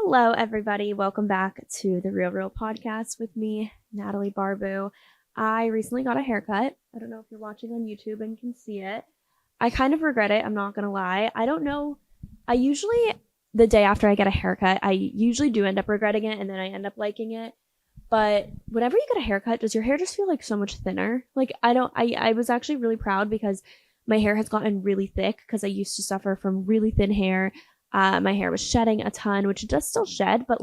Hello, everybody. Welcome back to the Real podcast with me, Natalie Barbu. I recently got a haircut. I don't know if you're watching on YouTube and can see it. I kind of regret it. I'm not going to lie. I don't know. The day after I get a haircut, I usually do end up regretting it and then I end up liking it. But whenever you get a haircut, does your hair just feel like so much thinner? I was actually really proud because my hair has gotten really thick because I used to suffer from really thin hair. My hair was shedding a ton, which it does still shed, but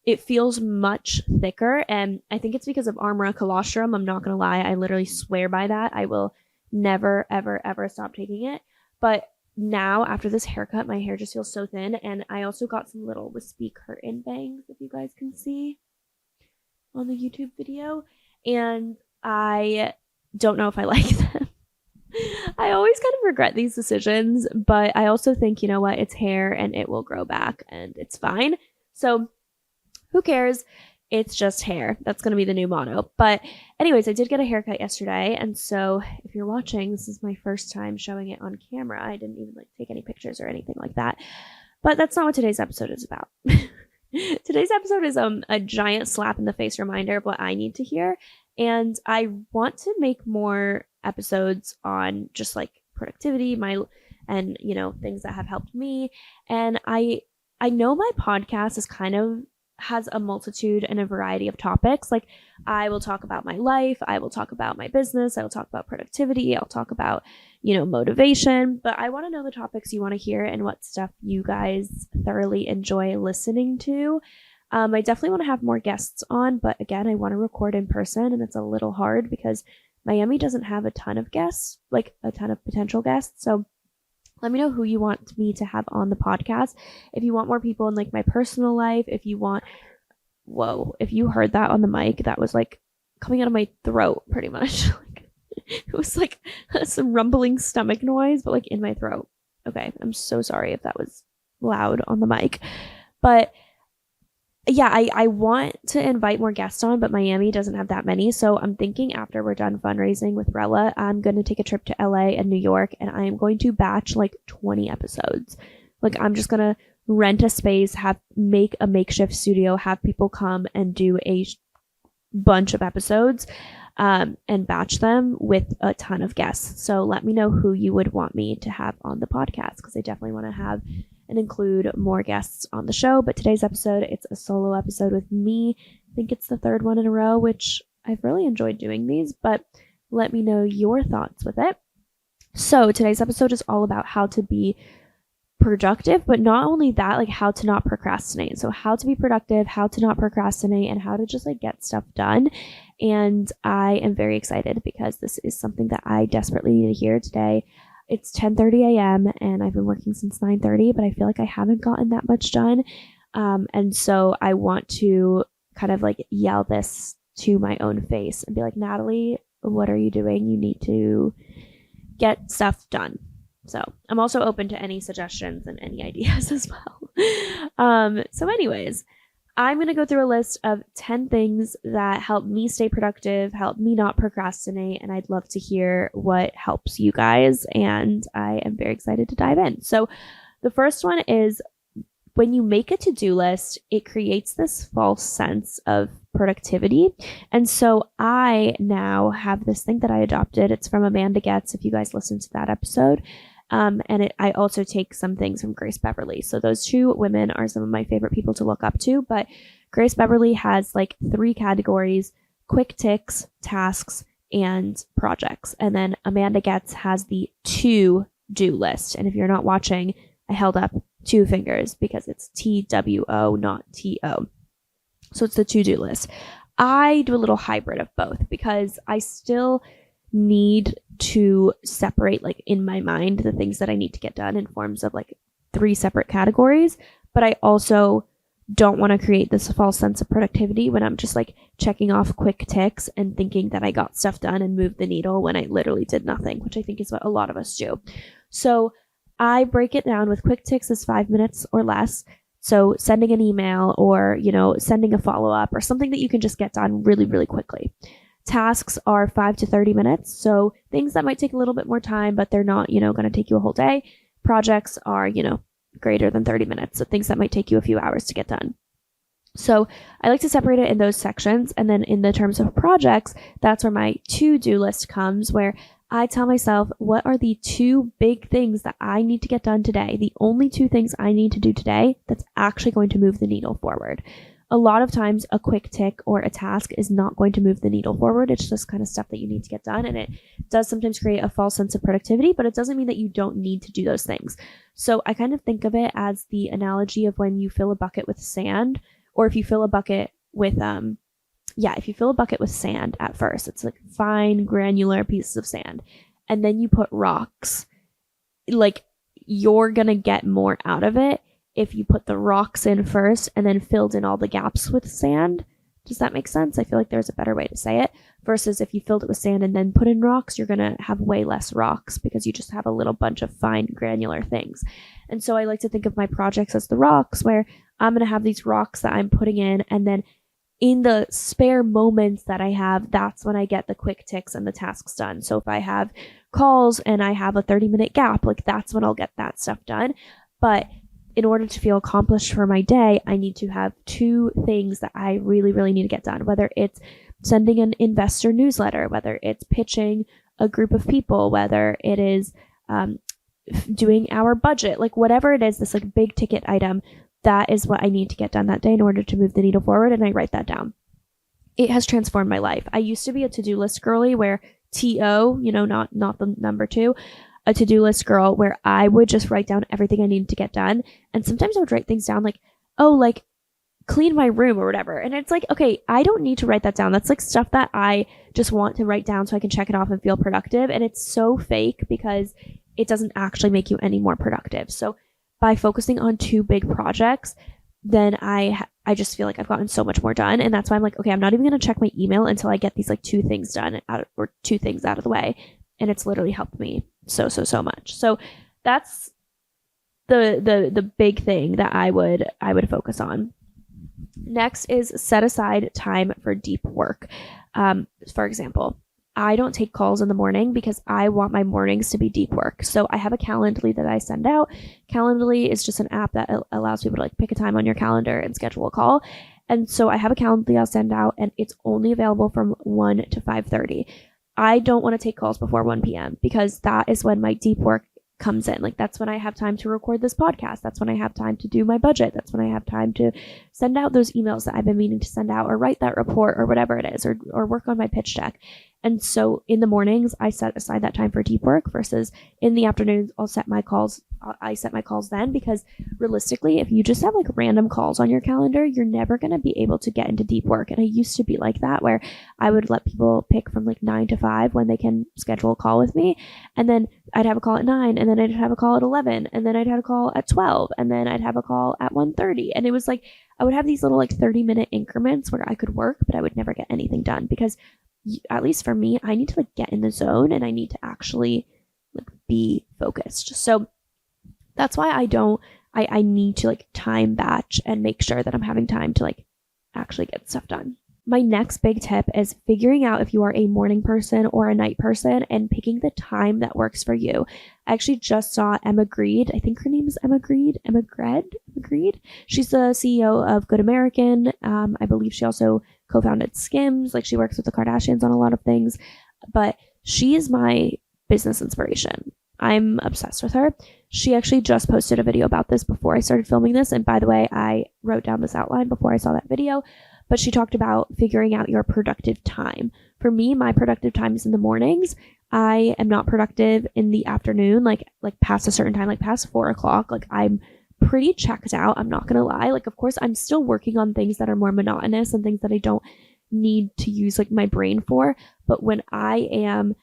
it feels much thicker. And I think it's because of Armora colostrum. I'm not going to lie. I literally swear by that. I will never, ever, ever stop taking it. But now after this haircut, my hair just feels so thin. And I also got some little wispy curtain bangs, if you guys can see on the YouTube video. And I don't know if I like them. I always kind of regret these decisions, but I also think, you know what, it's hair and it will grow back and it's fine. So who cares? It's just hair. That's going to be the new motto. But anyways, I did get a haircut yesterday. And so if you're watching, this is my first time showing it on camera. I didn't even take any pictures or anything like that. But that's not what today's episode is about. Today's episode is a giant slap in the face reminder of what I need to hear. And I want to make more episodes on just productivity, things that have helped me. And I know my podcast has a multitude and a variety of topics. Like, I will talk about my life, I will talk about my business, I will talk about productivity, I'll talk about, motivation, but I want to know the topics you want to hear and what stuff you guys thoroughly enjoy listening to. I definitely want to have more guests on, but again, I want to record in person and it's a little hard because Miami doesn't have a ton of guests, like a ton of potential guests. So let me know who you want me to have on the podcast. If you want more people in my personal life, if you heard that on the mic, that was coming out of my throat pretty much. It was some rumbling stomach noise, but in my throat. Okay, I'm so sorry if that was loud on the mic. But yeah, I want to invite more guests on, but Miami doesn't have that many. So I'm thinking after we're done fundraising with Rella, I'm going to take a trip to LA and New York, and I am going to batch 20 episodes. I'm just going to rent a space, make a makeshift studio, have people come and do a bunch of episodes, and batch them with a ton of guests. So let me know who you would want me to have on the podcast, because I definitely want to have and include more guests on the show. But today's episode, it's a solo episode with me. I think it's the third one in a row, which I've really enjoyed doing these, but let me know your thoughts with it. So today's episode is all about how to be productive, but not only that, how to not procrastinate. So how to be productive, how to not procrastinate, and how to just get stuff done. And I am very excited because this is something that I desperately need to hear today. It's 10:30 a.m. and I've been working since 9:30, but I feel like I haven't gotten that much done. And so I want to kind of yell this to my own face and be like, Natalie, what are you doing? You need to get stuff done. So I'm also open to any suggestions and any ideas as well. So anyways, I'm going to go through a list of 10 things that help me stay productive, help me not procrastinate, and I'd love to hear what helps you guys, and I am very excited to dive in. So the first one is, when you make a to-do list, it creates this false sense of productivity. And so I now have this thing that I adopted. It's from Amanda Goetz, if you guys listened to that episode. I also take some things from Grace Beverley. So those two women are some of my favorite people to look up to. But Grace Beverley has 3 categories: quick ticks, tasks, and projects. And then Amanda Goetz has the to-do list. And if you're not watching, I held up 2 fingers because it's TWO, not TO. So it's the to-do list. I do a little hybrid of both because I still need to separate in my mind the things that I need to get done in forms of 3 separate categories, but I also don't want to create this false sense of productivity when I'm just checking off quick ticks and thinking that I got stuff done and moved the needle when I literally did nothing, which I think is what a lot of us do. So I break it down with quick ticks as 5 minutes or less. So sending an email or, sending a follow-up or something that you can just get done really, really quickly. Tasks are 5 to 30 minutes. So things that might take a little bit more time, but they're not, going to take you a whole day. Projects are, greater than 30 minutes. So things that might take you a few hours to get done. So I like to separate it in those sections. And then in the terms of projects, that's where my to-do list comes, where I tell myself, what are the 2 big things that I need to get done today? The only 2 things I need to do today that's actually going to move the needle forward. A lot of times a quick tick or a task is not going to move the needle forward. It's just kind of stuff that you need to get done. And it does sometimes create a false sense of productivity, but it doesn't mean that you don't need to do those things. So I kind of think of it as the analogy of when you fill a bucket with sand, or if you fill a bucket with, if you fill a bucket with sand at first, it's like fine granular pieces of sand. And then you put rocks, like you're going to get more out of it if you put the rocks in first and then filled in all the gaps with sand. Does that make sense? I feel like there's a better way to say it. Versus if you filled it with sand and then put in rocks, you're going to have way less rocks because you just have a little bunch of fine granular things. And so I like to think of my projects as the rocks, where I'm going to have these rocks that I'm putting in, and then in the spare moments that I have, that's when I get the quick ticks and the tasks done. So if I have calls and I have a 30-minute gap, like that's when I'll get that stuff done. But in order to feel accomplished for my day, I need to have 2 things that I really, really need to get done, whether it's sending an investor newsletter, whether it's pitching a group of people, whether it is doing our budget, like whatever it is, this like big ticket item, that is what I need to get done that day in order to move the needle forward. And I write that down. It has transformed my life. I used to be a to-do list girly, where TO, not the number 2, a to-do list girl, where I would just write down everything I needed to get done. And sometimes I would write things down like, oh, like clean my room or whatever. And it's like, okay, I don't need to write that down. That's like stuff that I just want to write down so I can check it off and feel productive. And it's so fake because it doesn't actually make you any more productive. So by focusing on 2 big projects, then I just feel like I've gotten so much more done. And that's why I'm like, okay, I'm not even going to check my email until I get these like 2 things done or 2 things out of the way. And it's literally helped me so much. So that's the big thing that I would focus on. Next is set aside time for deep work. For example, I don't take calls in the morning because I want my mornings to be deep work. So I have a Calendly that I send out. Calendly is just an app that allows people to like pick a time on your calendar and schedule a call. And so I have a Calendly I'll send out, and it's only available from 1 to 5:30. I don't want to take calls before 1 p.m. because that is when my deep work comes in. Like that's when I have time to record this podcast. That's when I have time to do my budget. That's when I have time to send out those emails that I've been meaning to send out, or write that report, or whatever it is, or work on my pitch deck. And so in the mornings, I set aside that time for deep work, versus in the afternoons, I set my calls then, because realistically, if you just have like random calls on your calendar, you're never going to be able to get into deep work. And I used to be like that, where I would let people pick from like 9 to 5 when they can schedule a call with me. And then I'd have a call at 9, and then I'd have a call at 11, and then I'd have a call at 12, and then I'd have a call at 1:30. And it was like, I would have these little like 30-minute increments where I could work, but I would never get anything done, because at least for me, I need to like get in the zone, and I need to actually like be focused. So that's why I need to like time batch and make sure that I'm having time to like actually get stuff done. My next big tip is figuring out if you are a morning person or a night person, and picking the time that works for you. I actually just saw Emma Grede. I think her name is Emma Grede. She's the CEO of Good American. I believe she also co-founded Skims. Like she works with the Kardashians on a lot of things, but she is my business inspiration. I'm obsessed with her. She actually just posted a video about this before I started filming this. And by the way, I wrote down this outline before I saw that video, but she talked about figuring out your productive time. For me, my productive time is in the mornings. I am not productive in the afternoon, like past a certain time, like past 4 o'clock. Like I'm pretty checked out. I'm not going to lie. Like, of course, I'm still working on things that are more monotonous and things that I don't need to use like my brain for. But when I am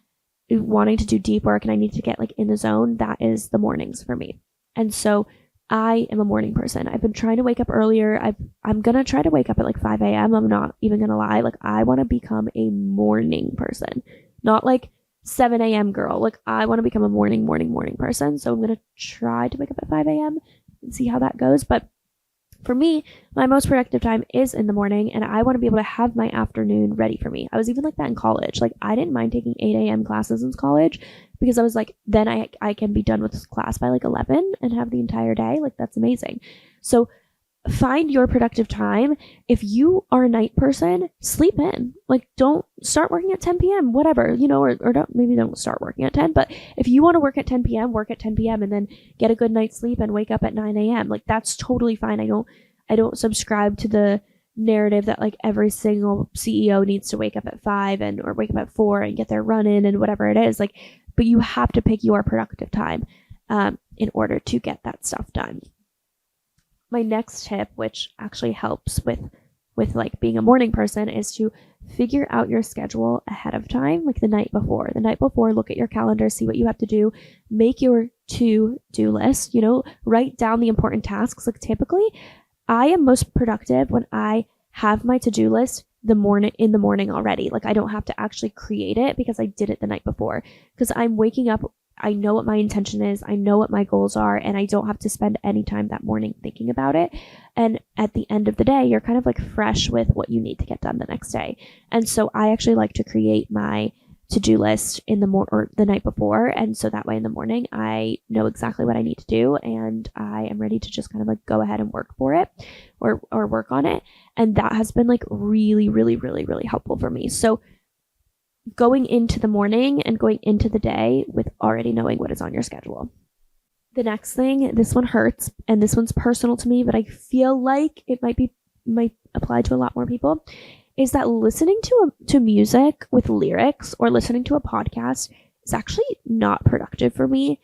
wanting to do deep work and I need to get like in the zone, that is the mornings for me. And so I am a morning person. I've been trying to wake up earlier. I'm going to try to wake up at like 5 a.m. I'm not even going to lie. Like I want to become a morning person, not like 7 a.m. girl. Like I want to become a morning person. So I'm going to try to wake up at 5 a.m. and see how that goes. But For me, my most productive time is in the morning, and I want to be able to have my afternoon ready for me. I was even like that in college. Like, I didn't mind taking 8 a.m. classes in college because I was like, then I can be done with this class by like 11 and have the entire day. Like, that's amazing. So find your productive time. If you are a night person, sleep in. Like, don't start working at 10 p.m., whatever, or don't start working at 10. But if you want to work at 10 p.m., work at 10 p.m. and then get a good night's sleep and wake up at 9 a.m. Like, that's totally fine. I don't subscribe to the narrative that like every single CEO needs to wake up at 5 or wake up at 4 and get their run in and whatever it is. Like, but you have to pick your productive time in order to get that stuff done. My next tip, which actually helps with like being a morning person, is to figure out your schedule ahead of time, like the night before. The night before, look at your calendar, see what you have to do, make your to-do list, write down the important tasks. Like, typically, I am most productive when I have my to-do list in the morning already. Like, I don't have to actually create it because I did it the night before. Because I'm waking up, I know what my intention is, I know what my goals are, and I don't have to spend any time that morning thinking about it. And at the end of the day, you're kind of like fresh with what you need to get done the next day. And so I actually like to create my to-do list or the night before. And so that way in the morning, I know exactly what I need to do, and I am ready to just kind of like go ahead and work for it or work on it. And that has been like really, really, really, really helpful for me. So going into the morning and going into the day with already knowing what is on your schedule. The next thing, this one hurts, and this one's personal to me, but I feel like it might apply to a lot more people, is that listening to music with lyrics or listening to a podcast is actually not productive for me.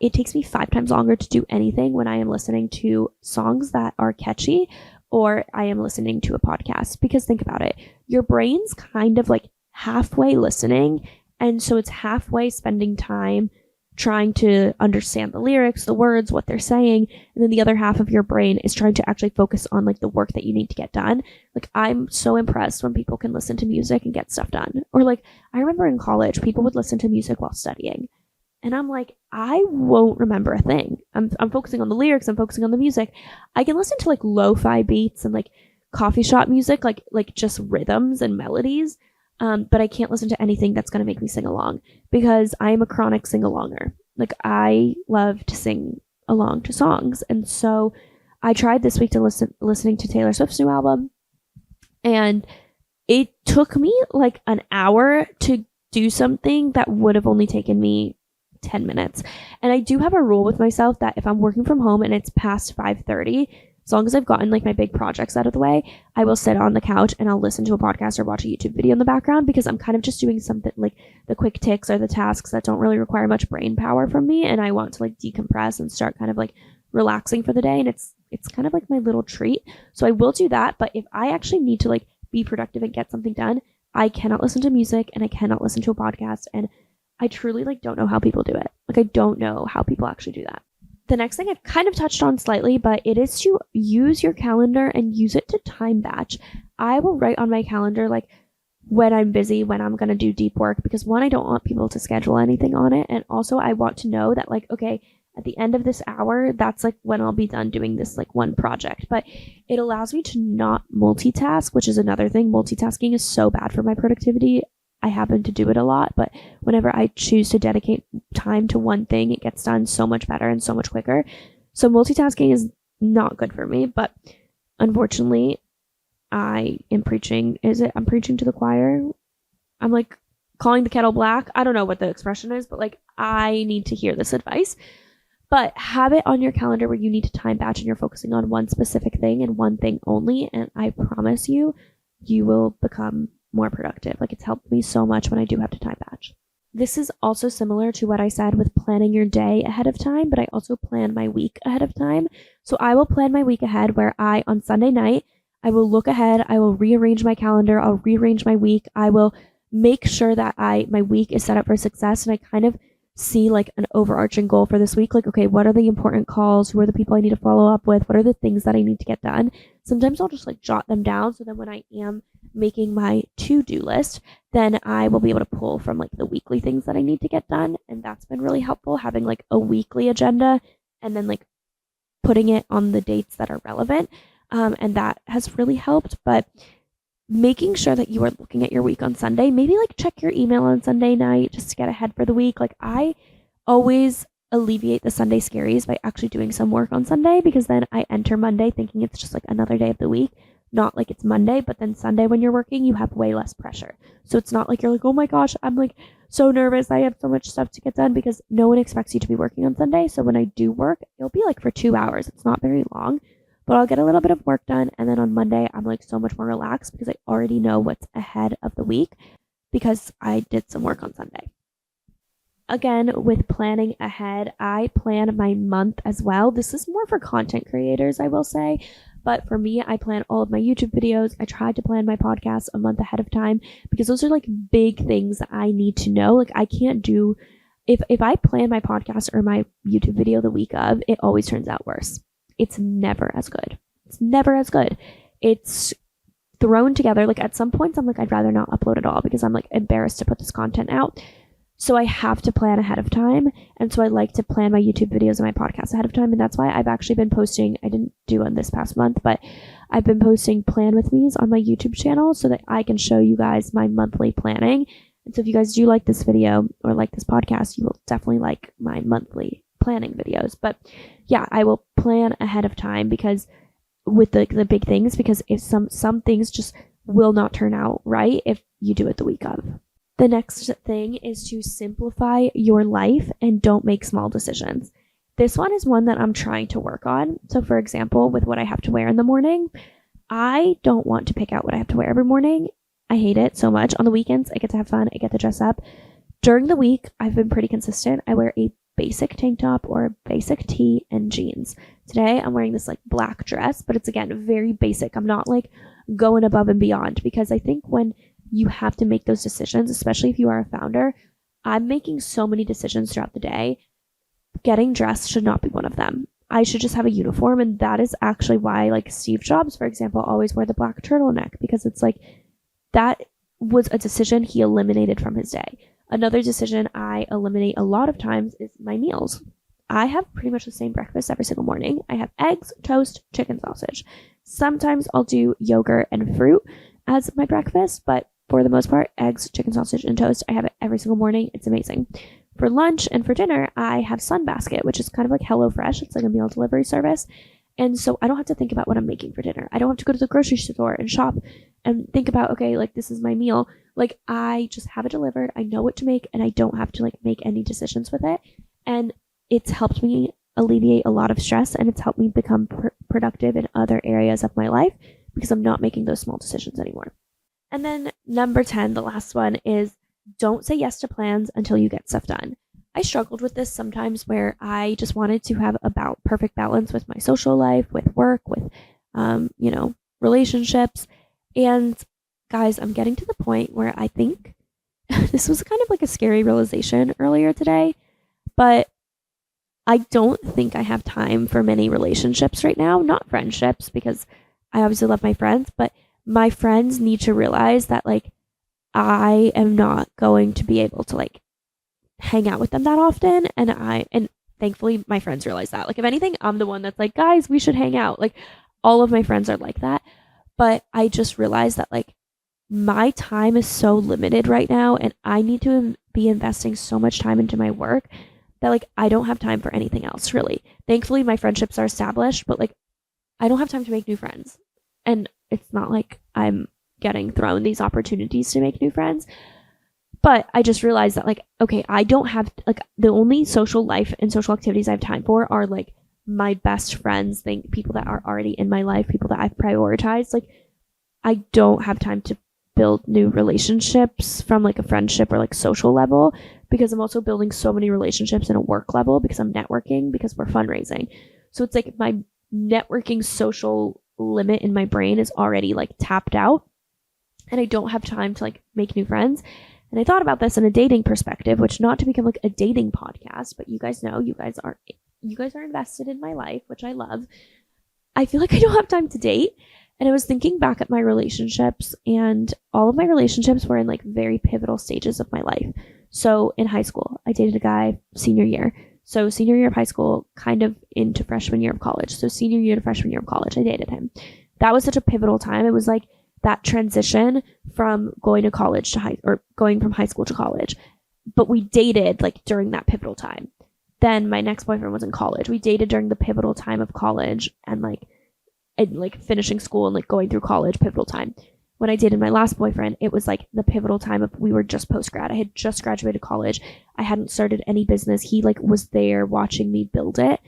It takes me 5 times longer to do anything when I am listening to songs that are catchy or I am listening to a podcast. Because think about it, your brain's kind of like halfway listening, and so it's halfway spending time trying to understand the lyrics, the words, what they're saying, and then the other half of your brain is trying to actually focus on like the work that you need to get done. Like, I'm so impressed when people can listen to music and get stuff done. Or like, I remember in college, people would listen to music while studying, and I'm like, I won't remember a thing. I'm focusing on the lyrics, I'm focusing on the music. I can listen to like lo-fi beats and like coffee shop music, like just rhythms and melodies. But I can't listen to anything that's going to make me sing along, because I am a chronic sing-alonger. Like, I love to sing along to songs. And so I tried this week to listening to Taylor Swift's new album, and it took me like an hour to do something that would have only taken me 10 minutes. And I do have a rule with myself that if I'm working from home and it's past 5:30, as long as I've gotten like my big projects out of the way, I will sit on the couch and I'll listen to a podcast or watch a YouTube video in the background, because I'm kind of just doing something like the quick ticks or the tasks that don't really require much brain power from me. And I want to like decompress and start kind of like relaxing for the day. And it's kind of like my little treat. So I will do that. But if I actually need to like be productive and get something done, I cannot listen to music and I cannot listen to a podcast. And I truly like don't know how people do it. Like, I don't know how people actually do that. The next thing I've kind of touched on slightly, but it is to use your calendar and use it to time batch. I will write on my calendar like when I'm busy, when I'm going to do deep work, because one, I don't want people to schedule anything on it. And also I want to know that like, okay, at the end of this hour, that's like when I'll be done doing this like one project. But it allows me to not multitask, which is another thing. Multitasking is so bad for my productivity. I happen to do it a lot, but whenever I choose to dedicate time to one thing, it gets done so much better and so much quicker. So multitasking is not good for me, but unfortunately, I'm preaching to the choir. I'm like calling the kettle black. I don't know what the expression is, but like, I need to hear this advice. But have it on your calendar where you need to time batch and you're focusing on one specific thing and one thing only. And I promise you, you will become more productive. Like, it's helped me so much when I do have to time batch. This is also similar to what I said with planning your day ahead of time, but I also plan my week ahead of time. So I will plan my week ahead where on Sunday night, I will look ahead, I will rearrange my calendar, I'll rearrange my week, I will make sure that my week is set up for success, and I kind of see like an overarching goal for this week. Like, okay, what are the important calls? Who are the people I need to follow up with? What are the things that I need to get done? Sometimes I'll just like jot them down, so then when I am making my to-do list, then I will be able to pull from like the weekly things that I need to get done. And that's been really helpful, having like a weekly agenda and then like putting it on the dates that are relevant. And that has really helped. But making sure that you are looking at your week on Sunday, maybe like check your email on Sunday night just to get ahead for the week. Like I always alleviate the Sunday scaries by actually doing some work on Sunday, because then I enter Monday thinking it's just like another day of the week, not like it's Monday. But then Sunday when you're working, you have way less pressure. So it's not like you're like, oh my gosh, I'm like so nervous, I have so much stuff to get done, because no one expects you to be working on Sunday. So when I do work, it'll be like for 2 hours. It's not very long, but I'll get a little bit of work done. And then on Monday, I'm like so much more relaxed because I already know what's ahead of the week because I did some work on Sunday. Again, with planning ahead, I plan my month as well. This is more for content creators, I will say. But for me, I plan all of my YouTube videos. I tried to plan my podcast a month ahead of time because those are like big things that I need to know. Like I can't do, if I plan my podcast or my YouTube video the week of, it always turns out worse. It's never as good. It's never as good. It's thrown together. Like at some points, I'm like, I'd rather not upload at all because I'm like embarrassed to put this content out. So I have to plan ahead of time. And so I like to plan my YouTube videos and my podcast ahead of time. And that's why I've actually been posting, I didn't do one this past month, but I've been posting plan with me's on my YouTube channel so that I can show you guys my monthly planning. And so if you guys do like this video or like this podcast, you will definitely like my monthly planning videos. But yeah, I will plan ahead of time because with the big things, because if some things just will not turn out right if you do it the week of. The next thing is to simplify your life and don't make small decisions. This one is one that I'm trying to work on. So for example, with what I have to wear in the morning, I don't want to pick out what I have to wear every morning. I hate it so much. On the weekends, I get to have fun. I get to dress up. During the week, I've been pretty consistent. I wear a basic tank top or a basic tee and jeans. Today, I'm wearing this like black dress, but it's again, very basic. I'm not like going above and beyond because I think when you have to make those decisions, especially if you are a founder. I'm making so many decisions throughout the day. Getting dressed should not be one of them. I should just have a uniform. And that is actually why like Steve Jobs, for example, always wore the black turtleneck, because it's like that was a decision he eliminated from his day. Another decision I eliminate a lot of times is my meals. I have pretty much the same breakfast every single morning. I have eggs, toast, chicken sausage. Sometimes I'll do yogurt and fruit as my breakfast, but for the most part, eggs, chicken sausage, and toast. I have it every single morning. It's amazing. For lunch and for dinner, I have Sunbasket, which is kind of like HelloFresh. It's like a meal delivery service. And so I don't have to think about what I'm making for dinner. I don't have to go to the grocery store and shop and think about, okay, like this is my meal. Like I just have it delivered. I know what to make and I don't have to like make any decisions with it. And it's helped me alleviate a lot of stress and it's helped me become productive in other areas of my life because I'm not making those small decisions anymore. And then number 10, the last one, is don't say yes to plans until you get stuff done. I struggled with this sometimes where I just wanted to have about perfect balance with my social life, with work, with, relationships. And guys, I'm getting to the point where I think this was kind of like a scary realization earlier today, but I don't think I have time for many relationships right now, not friendships, because I obviously love my friends, but my friends need to realize that like I am not going to be able to like hang out with them that often. And thankfully my friends realize that. Like if anything, I'm the one that's like, guys, we should hang out. Like all of my friends are like that. But I just realized that like my time is so limited right now and I need to be investing so much time into my work that like I don't have time for anything else really. Thankfully my friendships are established, but like I don't have time to make new friends. And it's not like I'm getting thrown these opportunities to make new friends. But I just realized that like, okay, I don't have like the only social life and social activities I have time for are like my best friends, people that are already in my life, people that I've prioritized. Like I don't have time to build new relationships from like a friendship or like social level because I'm also building so many relationships in a work level because I'm networking, because we're fundraising. So it's like my networking social limit in my brain is already like tapped out and I don't have time to like make new friends. And I thought about this in a dating perspective, which not to become like a dating podcast, but you guys know, you guys are invested in my life, which I love. I feel like I don't have time to date. And I was thinking back at my relationships and all of my relationships were in like very pivotal stages of my life. So in high school, I dated a guy senior year. So senior year of high school, kind of into freshman year of college. So senior year to freshman year of college, I dated him. That was such a pivotal time. It was like that transition from going to college to going from high school to college. But we dated like during that pivotal time. Then my next boyfriend was in college. We dated during the pivotal time of college and finishing school and like going through college, pivotal time. When I dated my last boyfriend, it was like the pivotal time of we were just post-grad. I had just graduated college. I hadn't started any business. He like was there watching me build it.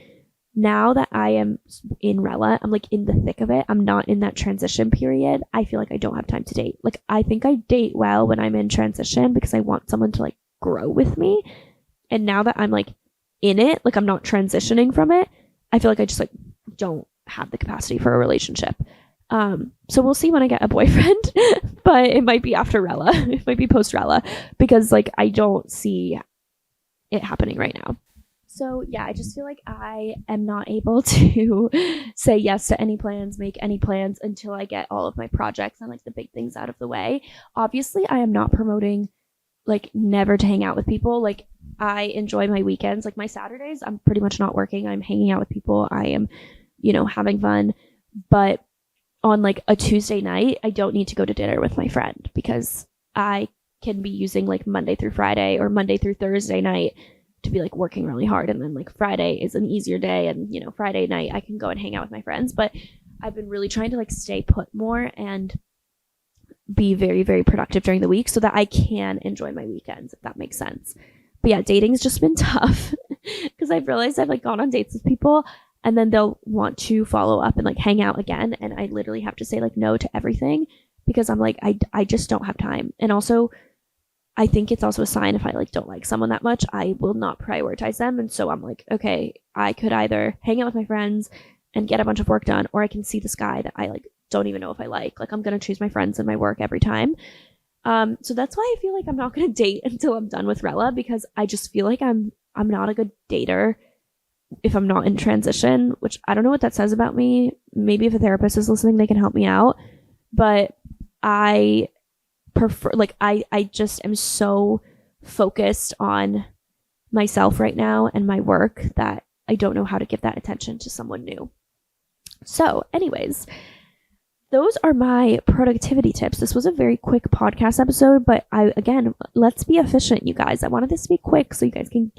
Now that I am in Rella, I'm like in the thick of it. I'm not in that transition period. I feel like I don't have time to date. Like I think I date well when I'm in transition because I want someone to like grow with me. And now that I'm like in it, like I'm not transitioning from it, I feel like I just like don't have the capacity for a relationship. So we'll see when I get a boyfriend, but it might be after Rella. It might be post Rella because like I don't see it happening right now. So yeah, I just feel like I am not able to say yes to any plans, make any plans until I get all of my projects and like the big things out of the way. Obviously, I am not promoting like never to hang out with people. Like I enjoy my weekends, like my Saturdays, I'm pretty much not working. I'm hanging out with people. I am, having fun, but on like a Tuesday night, I don't need to go to dinner with my friend because I can be using like Monday through Friday or Monday through Thursday night to be like working really hard. And then like Friday is an easier day. And, Friday night I can go and hang out with my friends. But I've been really trying to like stay put more and be very, very productive during the week so that I can enjoy my weekends, if that makes sense. But yeah, dating's just been tough because I've realized I've like gone on dates with people and then they'll want to follow up and like hang out again. And I literally have to say like no to everything because I'm like, I just don't have time. And also, I think it's also a sign if I like don't like someone that much, I will not prioritize them. And so I'm like, okay, I could either hang out with my friends and get a bunch of work done, or I can see this guy that I like don't even know if I like. Like I'm going to choose my friends and my work every time. So that's why I feel like I'm not going to date until I'm done with Rella because I just feel like I'm not a good dater if I'm not in transition, which I don't know what that says about me. Maybe if a therapist is listening, they can help me out. But I prefer, like, I just am so focused on myself right now and my work that I don't know how to give that attention to someone new. So anyways, those are my productivity tips. This was a very quick podcast episode, but again, let's be efficient, you guys. I wanted this to be quick so you guys can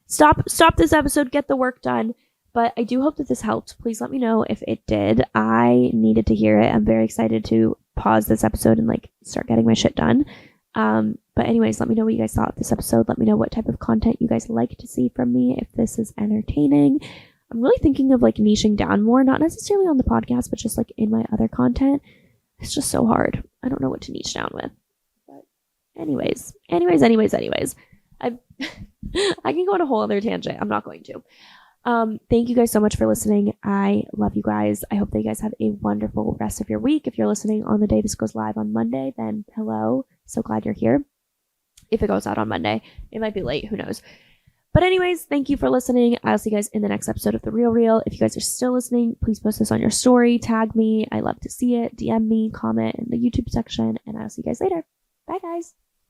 stop this episode, get the work done. But I do hope that this helped. Please let me know if it did. I needed to hear it. I'm very excited to pause this episode and like start getting my shit done. But anyways, let me know what you guys thought of this episode. Let me know what type of content you guys like to see from me, if this is entertaining. I'm really thinking of like niching down more, not necessarily on the podcast, but just like in my other content. It's just so hard. I don't know what to niche down with. But anyways, I can go on a whole other tangent. I'm not going to. Thank you guys so much for listening. I love you guys. I hope that you guys have a wonderful rest of your week. If you're listening on the day this goes live on Monday, then hello. So glad you're here. If it goes out on Monday, it might be late. Who knows? But anyways, thank you for listening. I'll see you guys in the next episode of The Real Real. If you guys are still listening, please post this on your story. Tag me. I love to see it. DM me, comment in the YouTube section, and I'll see you guys later. Bye, guys.